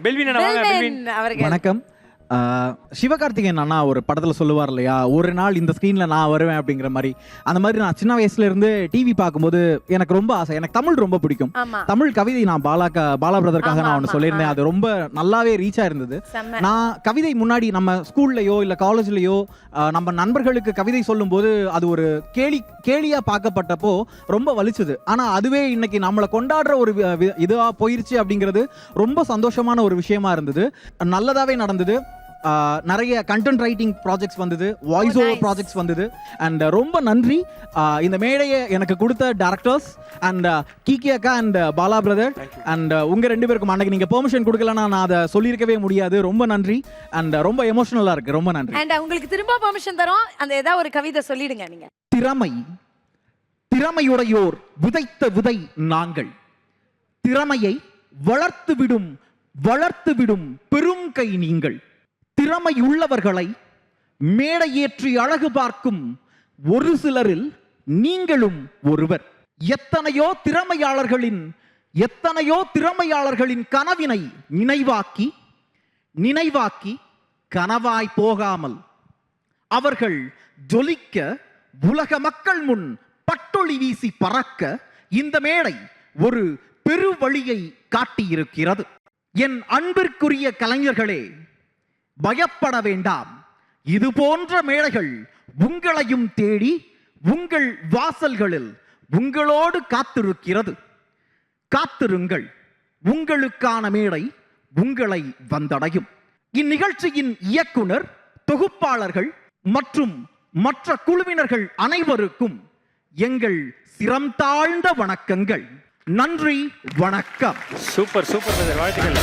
Belvin அண்ணா வாங்க, Belvin. அவர்கள் வணக்கம். சிவகார்த்திகேயன் அண்ணா ஒரு படத்துல சொல்லுவார் இல்லையா, ஒரு நாள் இந்த ஸ்க்ரீன்ல நான் வருவேன் அப்படிங்கிற மாதிரி. அந்த மாதிரி நான் சின்ன வயசுல இருந்து டிவி பார்க்கும்போது எனக்கு ரொம்ப ஆசை. எனக்கு தமிழ் ரொம்ப பிடிக்கும். ஆமா. தமிழ் கவிதை நான் பாலா பிரதருக்காக நான் ஒன்று சொல்லியிருந்தேன். அது ரொம்ப நல்லாவே ரீச் ஆயிருந்தது. செம்ம. நான் கவிதை முன்னாடி நம்ம ஸ்கூல்லையோ இல்ல காலேஜ்லயோ நம்ம நண்பர்களுக்கு கவிதை சொல்லும் போது அது ஒரு கேலியா பார்க்கப்பட்டப்போ ரொம்ப வலிச்சுது. ஆனா அதுவே இன்னைக்கு நம்மளை கொண்டாடுற ஒரு இதுவா போயிருச்சு அப்படிங்கிறது ரொம்ப சந்தோஷமான ஒரு விஷயமா இருந்தது. நல்லதாவே நடந்தது. நிறைய கண்டென்ட் ரைட்டிங் ப்ராஜெக்ட்ஸ் வந்தது, வாய்ஸ் ஓவர் ப்ராஜெக்ட்ஸ் வந்தது. அண்ட் ரொம்ப நன்றி இந்த மேடையை எனக்கு கொடுத்த டைரக்டர்ஸ் அண்ட் கீகே அக்கா அண்ட் பாலா பிரதர். அண்ட் உங்க ரெண்டு பேருக்கும் அன்னைக்கு நீங்க பெர்மிஷன் கொடுக்கலன்னா நான் அதை சொல்லியிருக்கவே முடியாது. ரொம்ப நன்றி. அண்ட் ரொம்ப எமோஷனலா இருக்கு. ரொம்ப நன்றி. அண்ட் உங்களுக்கு திரும்ப பெர்மிஷன் தரோம். அந்த ஏதாவது ஒரு கவிதை சொல்லிடுங்க நீங்க. திறமையுடையோர் விதைத்த விதை நாங்கள், திறமையை வளர்த்து விடும் பெரும் கை நீங்கள், திறமை உள்ளவர்களை மேடையேற்றி அழகு பார்க்கும் ஒரு சிலரில் நீங்களும் ஒருவர். எத்தனையோ திறமையாளர்களின் கனவினை நினைவாக்கி கனவாய் போகாமல் அவர்கள் ஜொலிக்க உலக மக்கள் முன் பட்டொளி வீசி பறக்க இந்த மேடை ஒரு பெரு வழியை காட்டியிருக்கிறது. என் அன்பிற்குரிய கலைஞர்களே, பயப்பட வேண்டாம். இது போன்ற மேடைகள் உங்களையும் தேடி உங்கள் வாசல்களில் உங்களோடு காத்திருக்கிறது. காத்திருங்கள், உங்களுக்கான மேடை உங்களை வந்தடையும். இந்நிகழ்ச்சியின் இயக்குனர், தொகுப்பாளர்கள் மற்றும் மற்ற குழுவினர்கள் அனைவருக்கும் எங்கள் சிரம் தாழ்ந்த வணக்கங்கள். நன்றி, வணக்கம். சூப்பர் சூப்பர், வாழ்த்துக்கள்.